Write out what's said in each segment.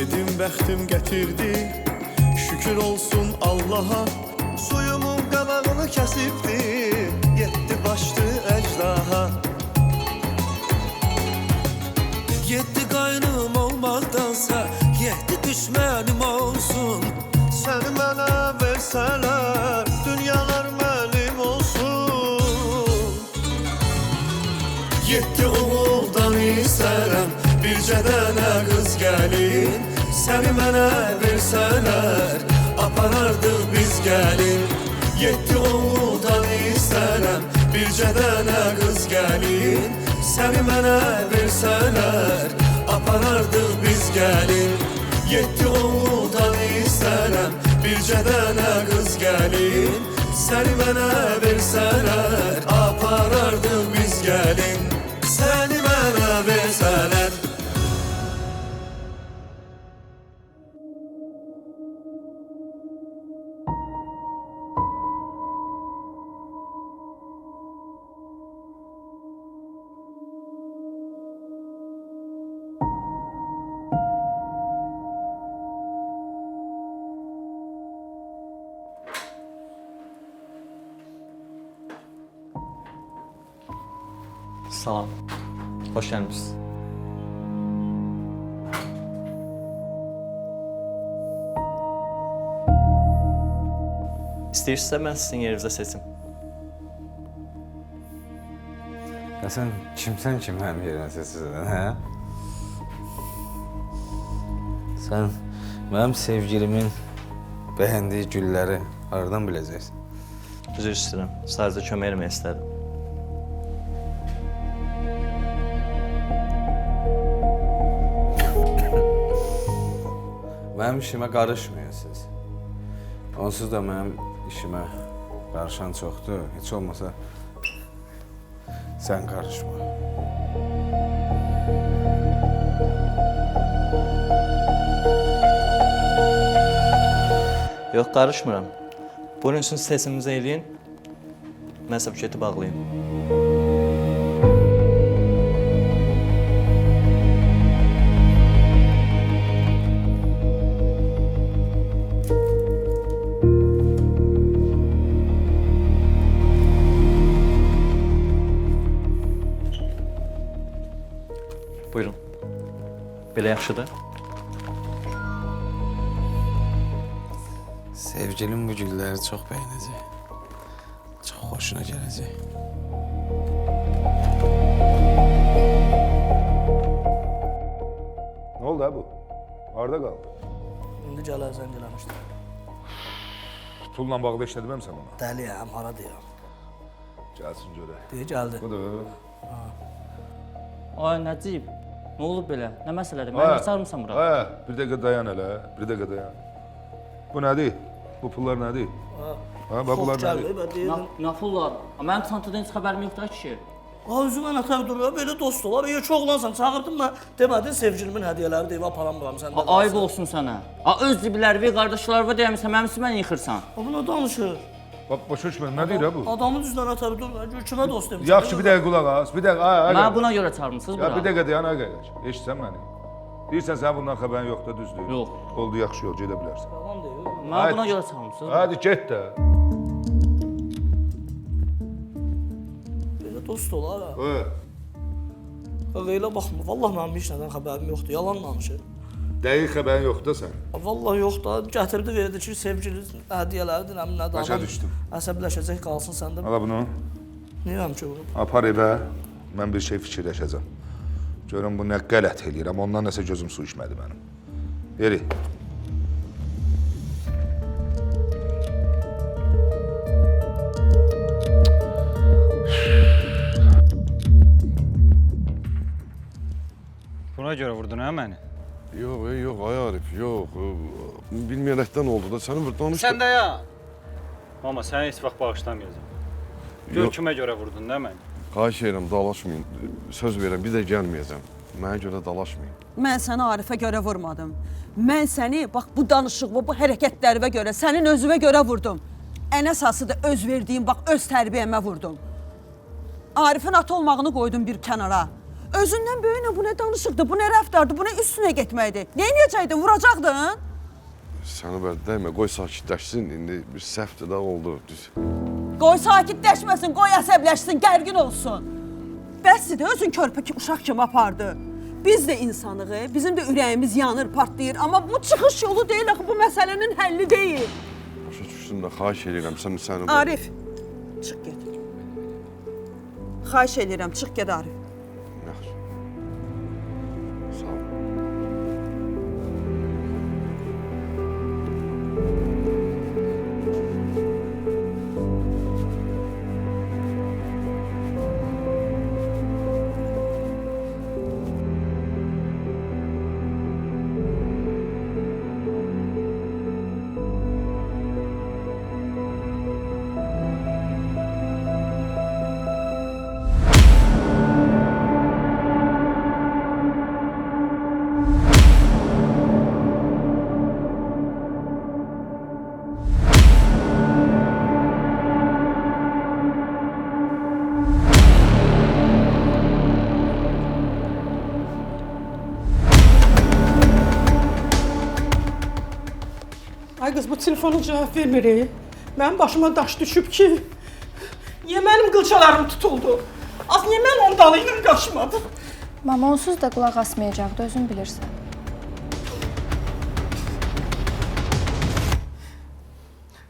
Dedim bəxtim gətirdi, şükür olsun Allaha. Suyumun qabağını kəsibdi, yetdi başdı əcdaha. Yetdi qaynım olmaqdansa, yetdi düşmənim olsun. Səni mənə versələr, dünyalar mənim olsun. Yetdi oğuldan istərəm, bircə dənə qız gəlin. Səni mənə versələr, aparardıq biz gəlin. Yetdi oğuldan istərəm, bircə dənə qız gəlin. Səni mənə versələr, aparardıq biz gəlin. Yetdi oğuldan istərəm, bircə dənə qız gəlin. Səni mənə versələr, aparardıq biz gəlin. Səni mənə versələr. Salam, hoş gelmişsiniz. İstəyirsinizsə mən sizin yerinizə seçim. Ya sen kimsen ki mənim yerimə seçirsən, hə? Sen mənim sevgilimin bəyəndiyi gülləri haradan biləcəksin? Üzr istəyirəm, sadəcə kömək eləmək istədim. Mənim işimə qarışmıyorsunuz. Onsuz da mənim işimə qarışan çoxdur. Heç olmasa sən qarışma. Yox, qarışmıram. Bunun üçün sesimizi eləyin, mən isə buketi bağlayayım. Buyurun. Belə yaxşıdır. Sevgilim bu gülləri çox bəyənəcək. Çox xoşuna gələcək. Ne oldu ha bu? Arda kaldı. İndi gələr zəng eləmişdi. Pulla bağlı işledim sen ona. Dəliyəm, hara deyirəm. Gelsin göre. Deyə gəldi. Budur. Ay Nəcib, nə olub belə? Nə məsələdir? Məni çağırmısan bura? He, bir dakika dayan hele. Bir dakika dayan. Bu nedir? Bu pullar nedir? Ha, bak bunlar Xoş gəldi, nedir? mən deyirdim. Nə pullar? Mənim çantadan heç xəbərim yoxdur kişi. Özü mən ataq durur, belə dost olar. Yox, çox olansan, çağırdım mən. Demədin, sevgilimin hədiyələri deyib aparamıram səndən. Ayıb olsun sənə. Öz zibilərvi, qardaşlarva deyəmsən, mənim üstümə yıxırsan. Buna danışır. Bak boş uçma. Ne değil ha bu? Adamın düzdən atar durur. Gör kimə dost demiş. Yaxşı bir dakika kulak az. Bir dakika. Ha, Mənə buna görə çağırmısınız Ya bir bura? dakika dayan arkadaş. Eşitsen beni. Deyirsən sən bundan xəbərin yoxdur, düzdür? Yox. Oldu, yaxşı yol, gedə bilərsən. Yalan deyir. Mənə buna görə çağırmısınız bura? Hadi get də. Belə dost olar ha. He. Leyla baxmır. Vallahi mənim heç nədən xəbərim yoxdur. Yalan danışır. Dəqiq xəbərin yoxdur sən. Vallahi yox da. Gətirdi verdi ki, sevgili hədiyyələrdir, nə nədir. Başa düşdüm. Əsəbləşəcək qalsın səndə. Ala bunu. Nəyəm ki bu? Apar evə. Mən bir şey fikirləşəcəm. Görüm bu nə qələt eləyirəm. Ondan nəsə gözüm su içmədi mənim. Yeri. Buna görə vurdun hə məni? Yox, ay Arif, yox. Bilməyənəkdən oldu da, səni bir danışdı. Sən də ya. Mama, səni heç vaxt bağışlamayacağam. Gör Yox. kimə görə vurdun da məni? Xahiş edirəm, dalaşmayın. Söz verirəm, bir də gəlməyəcəm. Mənə görə dalaşmayın. Mən səni Arifə görə vurmadım. Mən səni bax bu danışıqlı, bu hərəkətlərinə görə, sənin özünə görə vurdum. Ən əsası da öz verdiyim, bax öz tərbiyəmə vurdum. Arifin ata olmağını qoydum bir kənara. Özündən böyüyünə bu nə danışıqdır, bu nə rəftardır, bu nə üstünə getməkdir. Nə edəcəkdin, vuracaqdın? Səni belə dəymə, qoy sakitləşsin. İndi bir səhvdir də oldu. Düz. Qoy sakitləşməsin, qoy əsəbləşsin, gərgin olsun. Bəsdir, özün körpə ki, uşaq kimi apardı. Biz də insanıq, bizim də ürəyimiz yanır, partlayır. Amma bu çıxış yolu deyil, axı bu məsələnin həlli deyil. Başa düşdüm də, xahiş edirəm səni. Arif, çıx get. Xahiş edirəm, çıx get Arif. Yaxşı. Sağ ol. Ay qız, bu telefona cavab vermir. Mənim başıma daş düşüb ki, niyə mənim qılçalarım tutuldu? Az niyə mən onun dalı ilə qaçmadım? Mama onsuz da qulaq asmayacaqdı, özün bilirsən.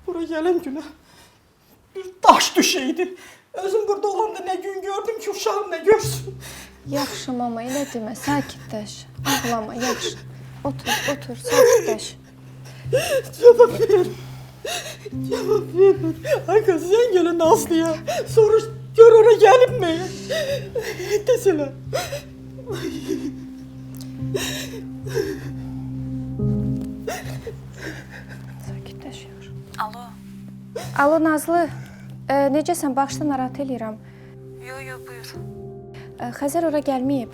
Bura gələn günə bir daş düşəydi. Özüm burada olanda nə gün gördüm ki, uşağım nə görsün. Yaxşı mama, elə demə, sakitləş. Ağlama, yaxşı. Otur, sakitləş. Cavab ver. Cavab ver. Ay qız, sən gələn Aslıya. Soruş, gör ora gəlib mi? Desələ. Sakitləş, yaxşı. Alo, Nazlı. Necəsən, bağışla narahat eləyirəm. Yo, buyur. Xəzər ora gəlməyib.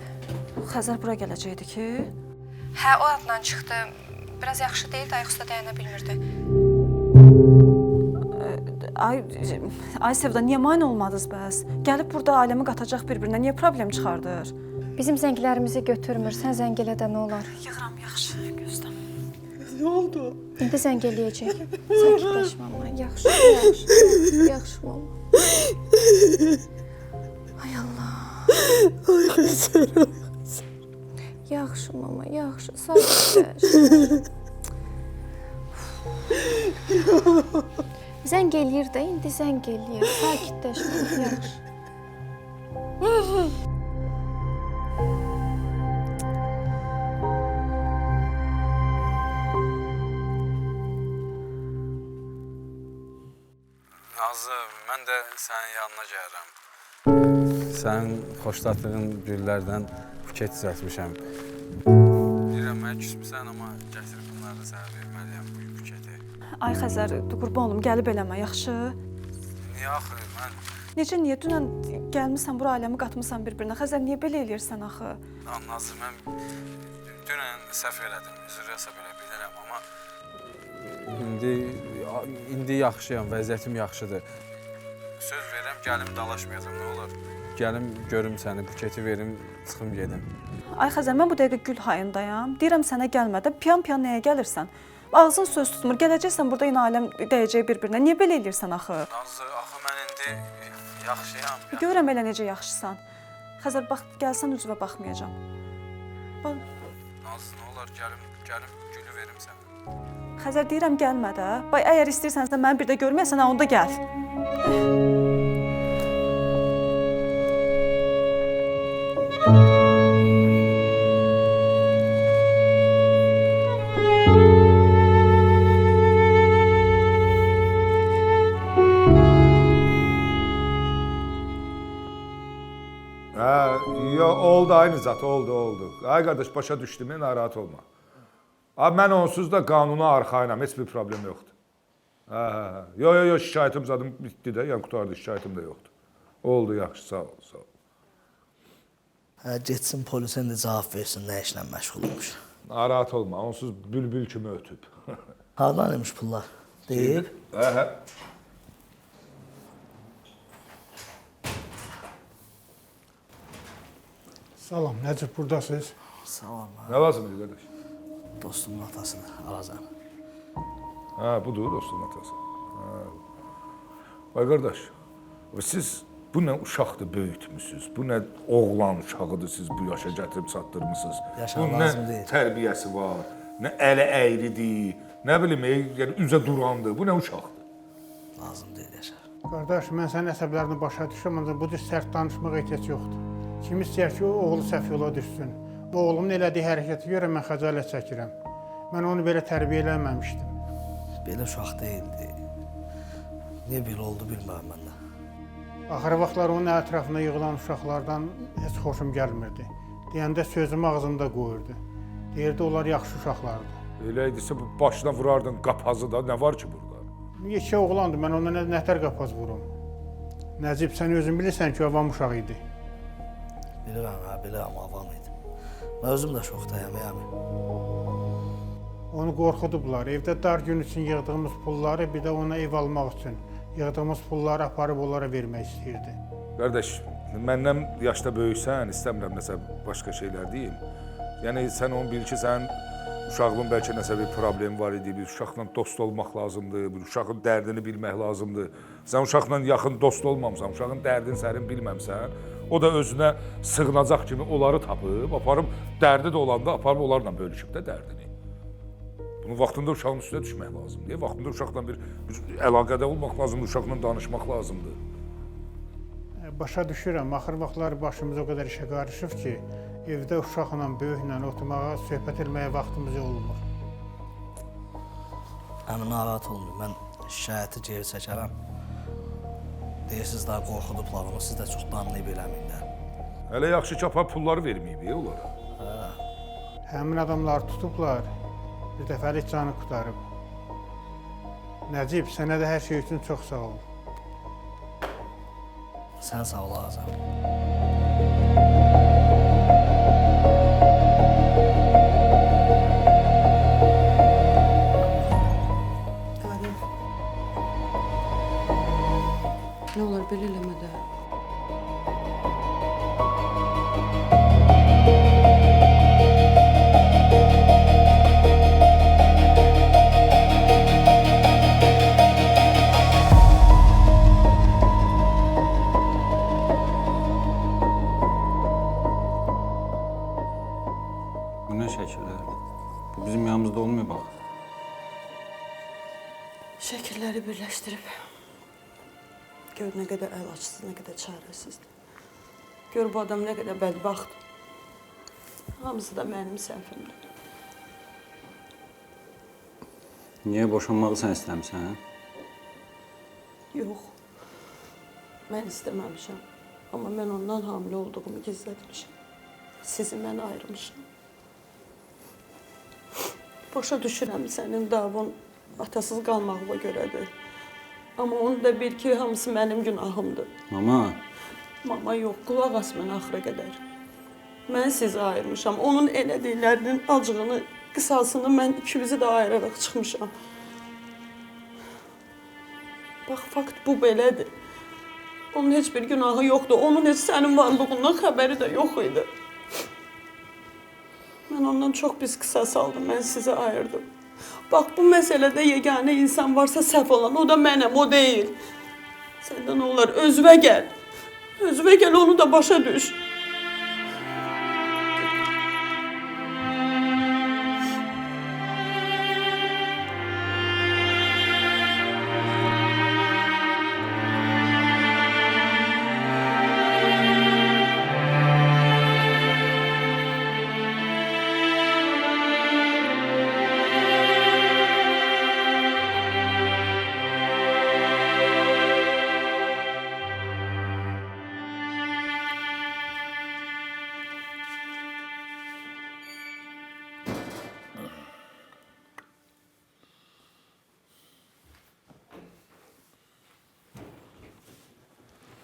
Xəzər bura gələcəkdi ki? Hə, o adla çıxdı. Biraz yaxşı deyildi, ayaqüstə dayana bilmirdi. Ay Sevda, niyə mane olmadınız bəs? Gəlib burada ailəmi qatacaq bir-birinə, niyə problem çıxardır? Bizim zənglərimizi götürmür, sən zəng elə də nə olar? Yığıram, yaxşı, gözləm. Nə oldu? İndi zəng eləyəcək. Sakitləş mama, yaxşı mama. Ay Allah. Ay Xəzər. Yaxşı mama, yaxşı, sakitləş. Zəng eləyir də, indi zəng eləyir. Sakitləş mama, yaxşı. Nazlı, mən də sənin yanına gəlirəm. Sənin xoşladığın güllərdən buket düzəltmişəm. Deyirəm, mənə küsmüsən, amma gətirib bunları da sənə verməliyəm bu buketi. Ay Xəzər, qurban olum, gəlib eləmə, yaxşı? Niyə axı, mən... Niyə dünən gəlmisən, bura ailəmi qatmısan bir-birinə? Xəzər, niyə belə eləyirsən axı? Nazlı, mən dünən səhv elədim, üzr belə bilirəm, amma... İndi yaxşıyam, vəziyyətim yaxşıdır. Söz verirəm, gəlim dalaşmayacam, nə olar? Gəlim, görüm səni, buketi verim, çıxım gedim. Ay Xəzər, mən bu dəqiqə gül hayındayam. Deyirəm sənə gəlmədə, piyan-piyan nəyə gəlirsən? Ağzın söz tutmur, gələcəksən burada yine aləm dəyəcək bir-birinə. Niyə belə eləyirsən axı? Nazlı, axı mən indi yaxşıyam. Görürəm elə necə yaxşısan. Xəzər, bax, gəlsən üzvə baxmayacam. Bax. Nazlı, nə olar, gəlim gülü verim sənə. Xəzər, deyirəm gəlmə də. Bax, əgər istəyirsənsə məni bir də görməyəsən, onda gəl. Oldu aynı zat, oldu. Ay qardaş, başa düşdüm, narahat olma. Abi mən onsuz da qanuna arxayınam, heç bir problem yoxdur. Yo, şikayətim zadım bitdi də, yəni qutardı, şikayətim də yoxdur. Oldu, yaxşı, sağ ol. Getsin polisə indi cavab versin, nə işlə məşğul olmuş. Narahat olma, onsuz bülbül kimi ötüb. Hardan imiş pullar? Deyib? Salam, Nəcib buradasınız? Sağ ol. Nə lazımdır qardaş? Dostumun atasını alacağım. Ha, budur dostun atası. Ha. Vay qardaş, siz bu nə uşaqdır böyütmüsünüz? Bu nə oğlan uşağıdır siz bu yaşa gətirib çatdırmısınız? Yaşa Bu lazım nə deyil. tərbiyəsi var, nə əli əyridir, nə bilim, yəni üzə durandır. Bu nə uşaqdır? Lazım deyil Yaşar. Qardaş, mən sənin əsəblərini başa düşürəm, ancaq bu cür sərt danışmağa ehtiyac yoxdur. Kim istəyər ki, o oğlu səhv yola düşsün. Bu oğlumun elədiyi hərəkəti görə mən xəcalət çəkirəm. Mən onu belə tərbiyə eləməmişdim. Belə uşaq deyildi. Niyə belə oldu bilmirəm mən də. Axır vaxtlar onun ətrafına yığılan uşaqlardan heç xoşum gəlmirdi. Deyəndə sözümü ağzımda qoyurdu. Deyirdi, onlar yaxşı uşaqlardır. Elə idisə bu başına vurardın qapazı da, nə var ki burada? Yekə oğlandı, mən ona nətər qapaz vurum. Nəcib, sən özün bilirsən ki, avam uşaq idi. Bilirəm, bilirəm, avam idi. Mən özüm də şoxdayam, yəni. Onu qorxudublar. Evdə dar gün üçün yığdığımız pulları, bir də ona ev almaq üçün yığdığımız pulları aparıb onlara vermək istəyirdi. Qardaş, məndən yaşda böyüksən, istəmirəm nəsə başqa şeylər deyim. Yəni sən onu bil ki, sənin uşağın bəlkə nəsə bir problem var idi, bir uşaqla dost olmaq lazımdır, bir uşağın dərdini bilmək lazımdır. Sən uşaqla yaxın dost olmamısan, uşağın dərdini sənin bilməmsən, o da özünə sığınacaq kimi onları tapıb, aparıb dərdi də olanda aparıb onlarla bölüşüb də dərdini. Bunu vaxtında uşağın üstünə düşmək lazımdır. Vaxtında uşaqla bir əlaqədə olmaq lazımdır, uşaqla danışmaq lazımdır. Başa düşürəm, axır vaxtlar başımız o qədər işə qarışıb ki, evdə uşaqla, böyüklə oturmağa, söhbət etməyə vaxtımız olmur. Yəni, narahat olmayın, mən şikayəti geri çəkərəm. Deyirsiniz daha qorxudublar onu, siz də çox danlayıb eləməyin də. Hələ yaxşı ki, apar pulları verməyib onlara. Həmin adamları tutublar, bir dəfəlik canı qutarıb. Nəcib, sənə də hər şey üçün çox sağ ol. Sən sağ ol, Azam. Arif. Nə olar, belə eləmə də. Bu nə şəkillər? Bu bizim yanımızda olmuyor bax. Şəkilləri birləşdirib. Gör nə qədər əl açsız, nə qədər çarəsizdir. Gör bu adam nə qədər bədbaxtdır. Hamısı da mənim səhvimdir. Niyə boşanmağı sən istəmirsən? Yox. Mən istəməmişəm. Amma mən ondan hamilə olduğumu gizlətmişəm. Sizi mən ayırmışam. Başa düşürəm sənin davun atasız qalmağıma görədir. Amma onu da bil ki, hamısı mənim günahımdır. Mama. Mama yox, qulaq as mən axıra qədər. Mən sizi ayırmışam. Onun elədiklərinin acığını, qısasını mən ikimizi də ayıraraq çıxmışam. Bax, fakt bu belədir. Onun heç bir günahı yoxdur. Onun heç sənin varlığından xəbəri də yox idi. Mən ondan çox pis qisas aldım, mən sizi ayırdım. Bax, bu məsələdə yeganə insan varsa səhv olan, o da mənəm, o deyil. Səndən olar, özvə gəl. Özvə gəl, onu da başa düş.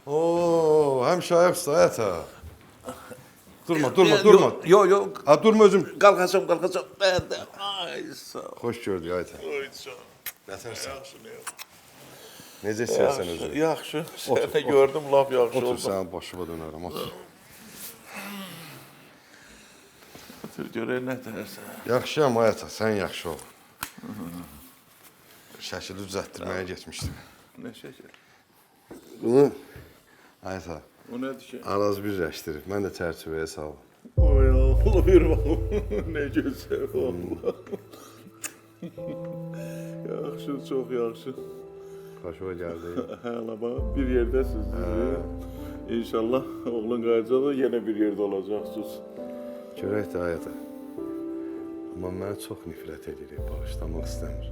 Oo, həmişə ayaqsa ayət ha. Durma. Yok. Ha, durma özüm. Kalkacağım. Ay sağ ol. Xoş gördük ayət ha. Ay sağ ol. Nətərsən? Necə istəyirsən özün? Yaxşı. Səni gördüm, laf yaxşı Otur, oldu. sənin başıma dönərəm, otur. Getir görək nə dersən. Yaxşıyam Ayata, sən yaxşı ol. Şəkili düzəltdirməyə getmişdim. Ne şəkil? Bunu Ayata, O nədir ki? Araz birləşdirib, mən də çərçivəyə saldım. Oy Allah bir bakalım. Ne gözəl Allah. Yaxşı, çox yaxşı. Xoşuma gəldi. Hələ bax, bir yerdəsiz. İnşallah oğlun qayıtsa da yenə bir yerdə olacaqsınız. Görək də Ayata. Amma mənə çox nifrət edir, bağışlamaq istəmir.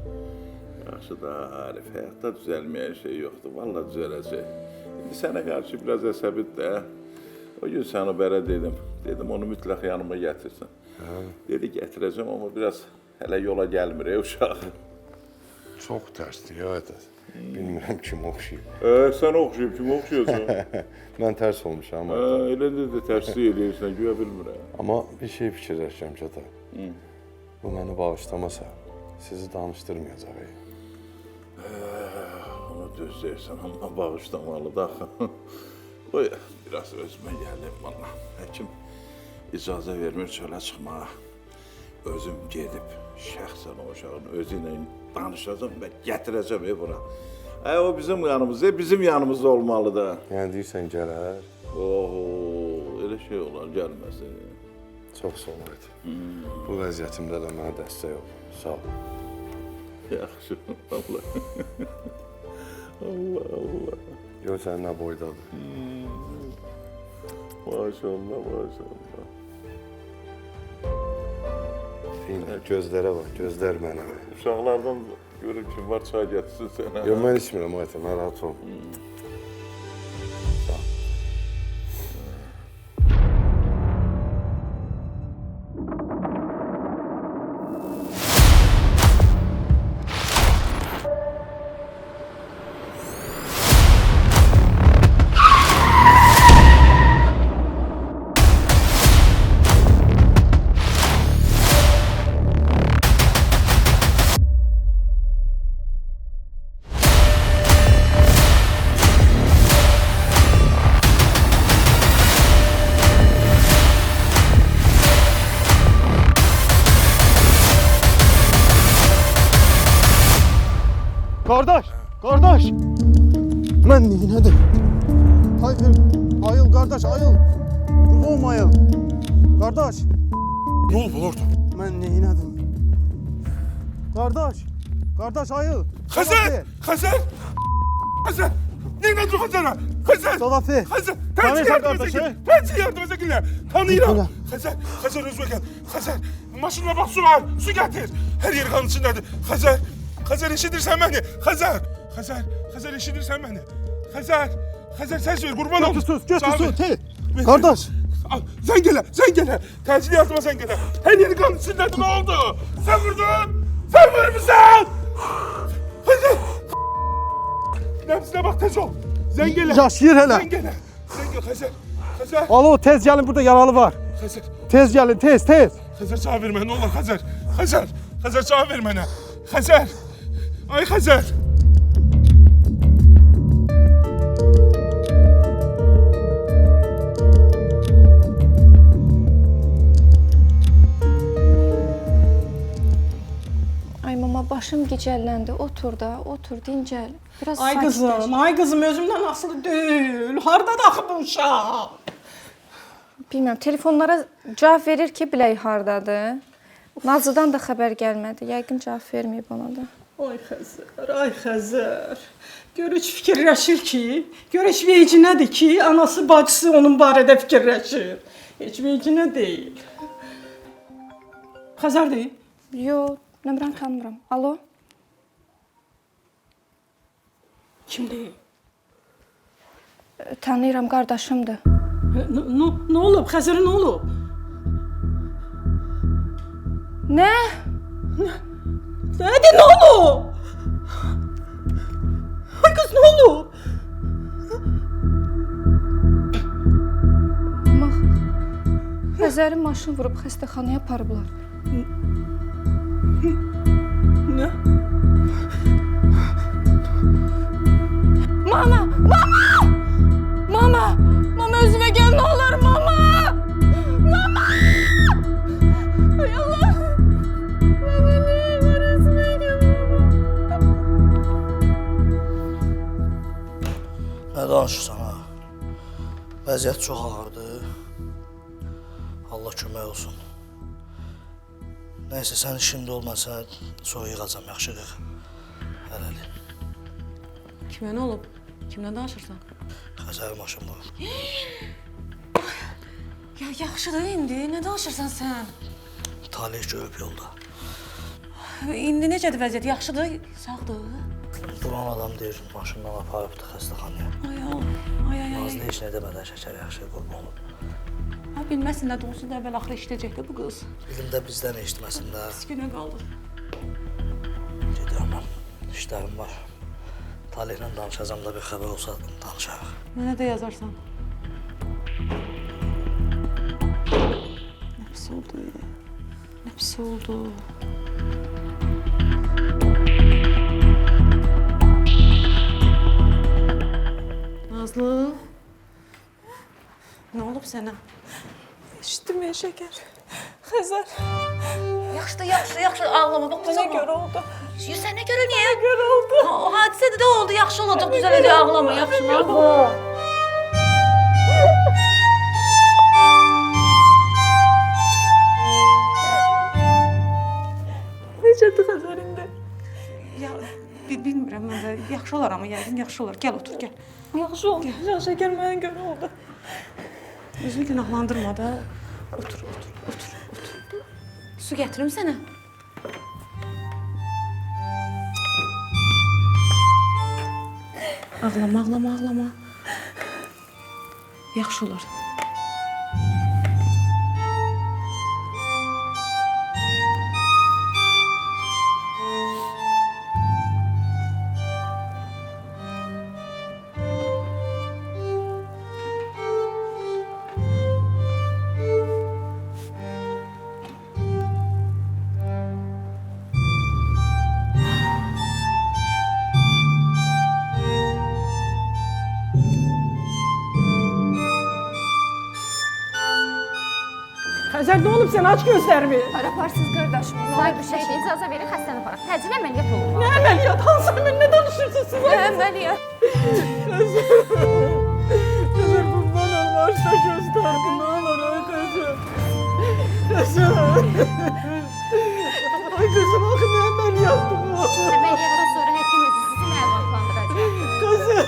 Yaxşı da Arif, həyatda düzəlməyən şey yoxdur. Vallahi düzələcək. İndi sənə qarşı biraz əsəbidir də. O gün səni bərə dedim. Dedim onu mütləq yanıma gətirsin. Dedi gətirəcəm amma biraz hələ yola gəlmir uşaq. Çox tərsdir Ayata. Bilmirəm kim oxşayıb. Sən oxşayıb, kim oxşayırsan? Mən tərs olmuşam. Elə də tərslik eləyirsən, güya bilmirəm. Amma bir şey fikirləşirəm ki, ata. Bu məni bağışlamasa, sizi danışdırmayacaq. Onu düz deyirsən, amma bağışlamalı da. Qoy, biraz özümə gəlim valla. Həkim icazə vermir çölə çıxmağa. Özüm gedib, şəxsən o uşağın özü ilə danışacağım və gətirəcəm bura. O bizim yanımızda, bizim yanımızda olmalı da. Yəni deyirsən gələr? Elə şey olar, gəlməsin. Çox sağ ol. Bu vəziyyətimdə də mənə dəstək ol. Sağ ol. Yaxşı, Allah. Allah, Allah. Yox, sən nə boydadır? Maşallah, maşallah. Gözlərə bax, gözlər mənə. Uşaqlardan görür kim var, çay gətirsin sənə. Yox, mən içmirəm, Ayta, mən rahat ol. Sağ ol. Qardaş, qardaş. Mən neylədim? Hayır, ayıl qardaş, ayıl. Qurban ayıl. Qardaş. Ne oldu orada? Mən neylədim? Qardaş, qardaş ayıl. Xəzər! Xəzər! Xəzər! Neylədin Xəzərə? Xəzər! Salafi. Xəzər! Tanıyırsan qardaşı? Təcil yardım edəcək ilə. Tanıyıram. Xəzər! Xəzər özümə gəl. Xəzər! Maşınla bax su var. Su gətir. Hər yer qanın içindədir. Xəzər! Xəzər eşidirsən məni? Xəzər! Xəzər! Xəzər eşidirsən məni? Xəzər! Xəzər səs ver, qurban olum. Götür su, tez. Qardaş. Zəng elə, zəng elə. Təcil yardıma zəng elə. Hər yeri qanın içindədir, nə oldu? Sən vurdun! Sən vurmuşsan! Xəzər! Nəbzinə bax, tez ol. Zəng elə. Yaşayır hələ. Zəng elə. Zəng elə, Xəzər. Xəzər. Alo, tez gəlin, burada yaralı var. Xəzər. Tez gəlin, tez, tez. Xəzər cavab ver mənə, nə olar Xəzər? Xəzər. Xəzər cavab ver mənə. Xəzər. Ay Xəzər. Ay mama, başım gicəlləndi. Otur da, otur, dincəl. Biraz Ay qızım, özümdən asılı deyil. Hardadır axı bu uşaq? Bilmirəm, telefonlara cavab verir ki, bilək hardadır. Nazlıdan da xəbər gəlmədi. Yəqin cavab verməyib ona da. Ay Xəzər. Gör heç fikirləşir ki, gör heç vecinədir ki, anası, bacısı onun barədə fikirləşir. Heç vecinə deyil. Xəzər deyil? Yox, nömrəni tanımıram. Alo? Kim deyil? Tanıyıram, qardaşımdır. Nə olub? Xəzərə nə olub? Nə? Nədir, nə olub? Ay qız, nə olub? Amma Xəzəri maşın vurub xəstəxanaya aparıblar. Nə? Mama! Mama! Mama! Mama özümə gəl, nə olur, mama! Mama! danışırsan ha? Vəziyyət çox ağırdır. Allah kömək olsun. Nəysə, sən işində olma, sənə soğuk yığacam, yaxşı qıq. Hələli. Kimə nə olub? Kimlə danışırsan? Xəzər maşın var. Ya yaxşıdır indi. Nə danışırsan sən? Talih görüb yolda. İndi necədir vəziyyət? Yaxşıdır? Sağdır? Duran adam deyir, maşından aparıbdı xəstəxanaya. Ay. Nazlı heç nə demədən şəkər yaxşı qurban olub. Ha, bilməsin də doğrusu da əvvəl axırı işləyəcəkdi bu qız. Bilim də bizdən eşitməsin də. Pis günə qaldı. Gedirəm mən, işlərim var. Talihlə danışacam da bir xəbər olsa danışarıq. Mənə də yazarsan. Nə pis oldu ya. Nə pis oldu. Nazlı. Nə olub sənə? Eşitdim ya şeker. Xəzər. Yaxşı, ağlama. Bax, Mənə görə oldu. Sənə görə niyə? Mənə görə oldu. O hadisədə də oldu, yaxşı olacaq, düzələcək, ağlama, yaxşı, ağlama. Necədir Xəzər indi? Ya, bilmirəm, mən də yaxşı olar amma yəqin yaxşı olar. Gəl, otur, gəl. Yaxşı oldu. Ya şeker mənə görə oldu. Özünü günahlandırma da. Otur. Su gətirim sənə. Ağlama. Yaxşı olar. Xəzər nə olub sən aç gözlərimi? Araparsız qardaşım. Say bir şeydə icazə verin xəstəni aparaq. Təcil əməliyyat olur. Nə əməliyyat? Hansı əməliyyat? Ne danışırsınız siz? Nə əməliyyat? Xəzər bundan olmazsa göstərdi. Ne olur ay Xəzər. Xəzər. Ay kızım axı nə əməliyyatdır bu? Əməliyyatdan sonra həkim özü sizi məlumatlandıracaq. Xəzər.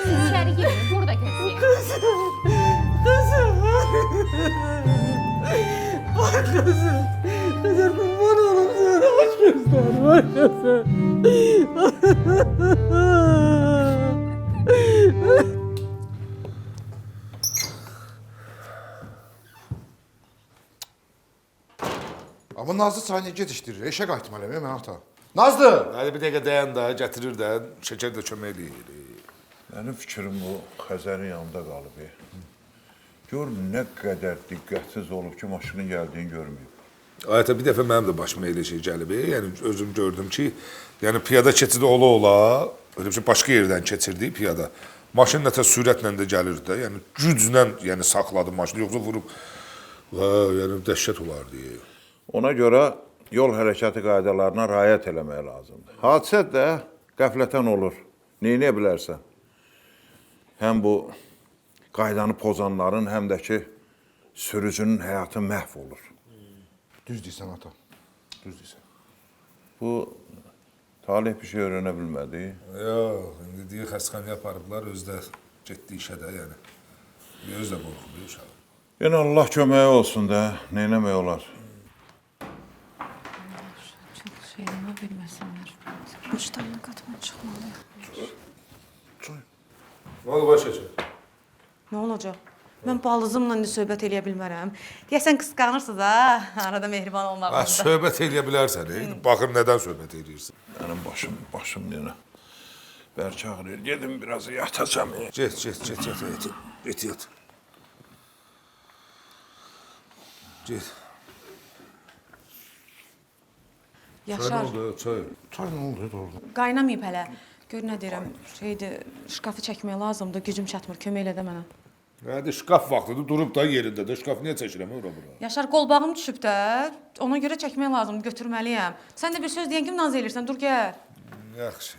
Siz içəri girin, burada gözləyin. Xəzər. Ay Xəzər. Xəzər bundan olum sana aç göstərdi. Ay Xəzər. Amma Nazlı çayını gedişdirir, eşə qayıtmalı mən ata. Nazlı! Hadi bir dəqiqə dayan da, gətirir də, şəkər də kömək eləyir. Mənim fikrim bu Xəzərin yanında qalıb. Gör nə qədər diqqətsiz olub ki, maşının gəldiyini görməyib. Ayətə bir dəfə mənim də başıma elə şey gəlib. Yəni özüm gördüm ki, yəni piyada keçidi ola, öyle bir şey başqa yerdən keçirdi piyada. Maşın nətə sürətlə də gəlirdi də, yəni güclə yəni saxladı maşını, yoxsa vurub yəni dəhşət olardı. Ona görə yol hərəkəti qaydalarına riayət eləmək lazımdır. Hadisə də qəflətən olur. Neynəyə bilərsən? Həm bu qaydanı pozanların, həm də ki, sürücünün həyatı məhv olur. Düz deyirsən ata, düz deyirsən. Bu Talih bir şey öyrənə bilmədi. Yox, indi deyir xəstəxanaya aparıblar, özü də getdi işə də, yəni. Özü də qorxuyor uşaq. Yəni Allah köməyi olsun da, neynəmək olar? Çox şey eləmə bilməsinlər. Başlarına qatma çıxmalıyıq. Nə oldu başa? Nə olacaq? Mən balızımla indi söhbət eləyə bilmərəm. Deyəsən qısqanırsınız ha, arada mehriban olmağınızda. Söhbət eləyə bilərsən, baxım nədən söhbət eləyirsən. Mənim başım yenə bərk ağrıyır. Gedim biraz yatacam. Get, yat. Get. Yaşar, Çay nə oldu? Çay nə oldu, doğru? qaynamayıb hələ. Gör nə deyirəm, şkafı çəkmək lazımdır, gücüm çatmır, kömək elə də mənə. Hadi şkaf vaxtıdır, durub da yerində də. Şkaf niyə çəkirəm ora bura? Yaşar, qolbağım düşüb də, ona görə çəkmək lazımdır, götürməliyəm. Sən də bir söz deyən kimi naz elirsən, dur gəl. Yaxşı.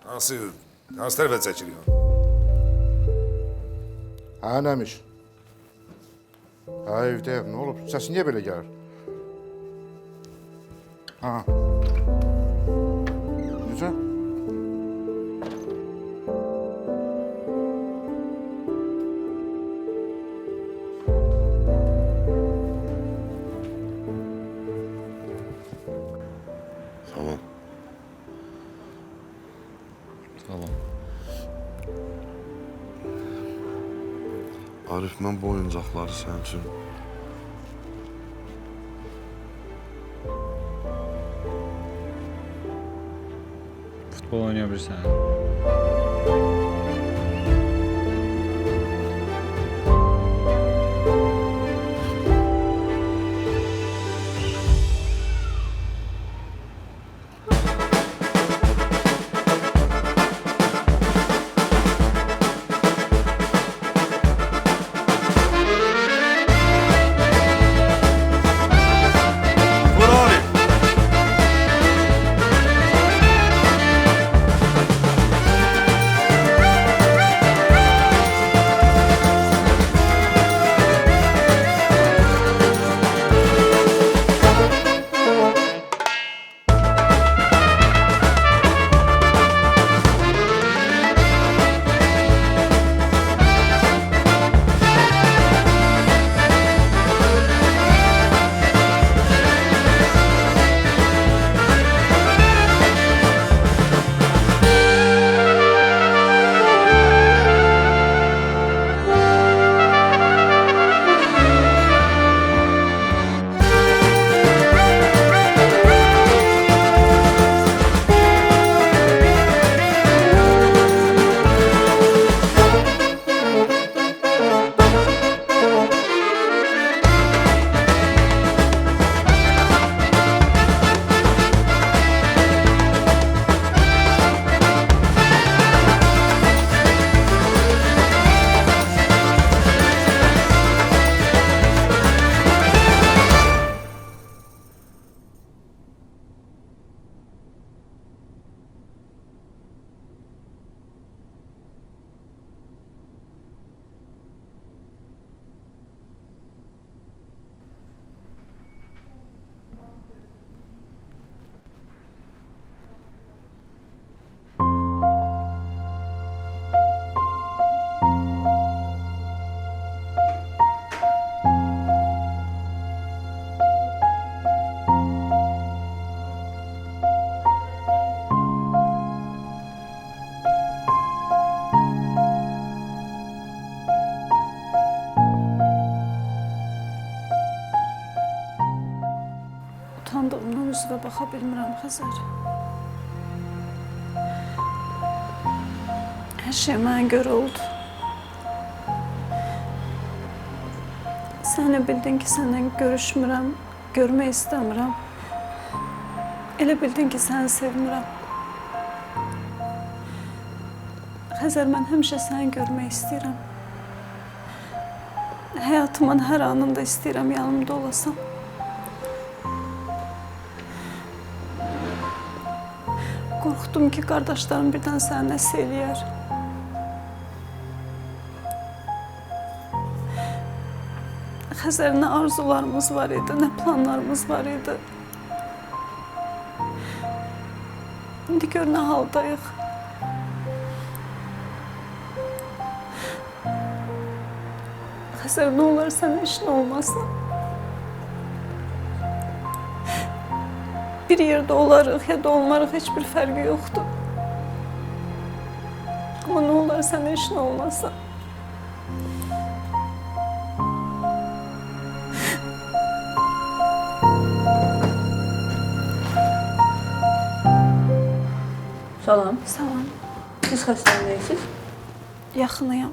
Hansı tərəfə çəkilir? Hə, nəmiş? Hə, evdəyəm, nə olub? Səsi niyə belə gəlir? Ha. Necə? Tamam. Tamam. Arif, mən bu oyuncaqları sənin üçün futbol oynaya bilirsən. Utandığımdan üzvə baxa bilmirəm, Xəzər. Hər şey mənə görə oldu. Sən də bildin ki, səndən görüşmürəm, görmək istəmirəm. Elə bildin ki, səni sevmirəm. Xəzər, mən həmişə səni görmək istəyirəm. Həyatımın hər anında istəyirəm yanımda olasan. Qorxdum ki, qardaşlarım birdən səni nəsə eləyər. Xəzər, nə arzularımız var idi, nə planlarımız var idi. İndi gör nə haldayıq. Xəzər, nə olar sənə işin olmasın. Bir yerdə olarıq ya da olmarıq, heç bir fərqi yoxdur. Amma nə olar sənə işin olmasın. Salam. Salam. Siz xəstələnəyirsiniz? Yaxınıyam.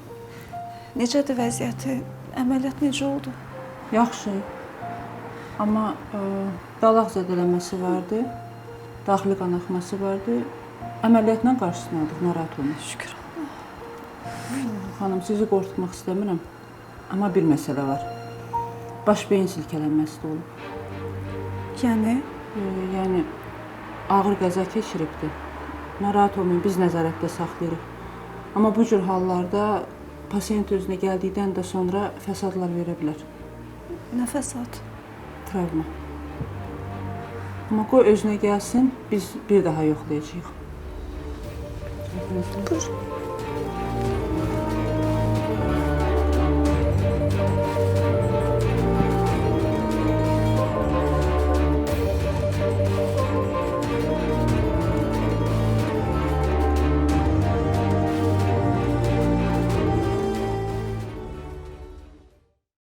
Necədir vəziyyəti? Əməliyyat necə oldu? Yaxşı. Amma dalaq zədələnməsi vardı, daxili qanaxması vardı. Əməliyyatla qarşısını aldıq, narahat olma. Şükür Allah. Xanım, sizi qorxutmaq istəmirəm. Amma bir məsələ var. Baş beyin silkələnməsi də olub. Yəni? Yəni ağır qəza keçiribdi. Narahat olmayın, biz nəzarətdə saxlayırıq. Amma bu cür hallarda pasiyent özünə gəldikdən də sonra fəsadlar verə bilər. Nə fəsad? Travma. Amma qoy özünə gəlsin, biz bir daha yoxlayacağıq. Buyur.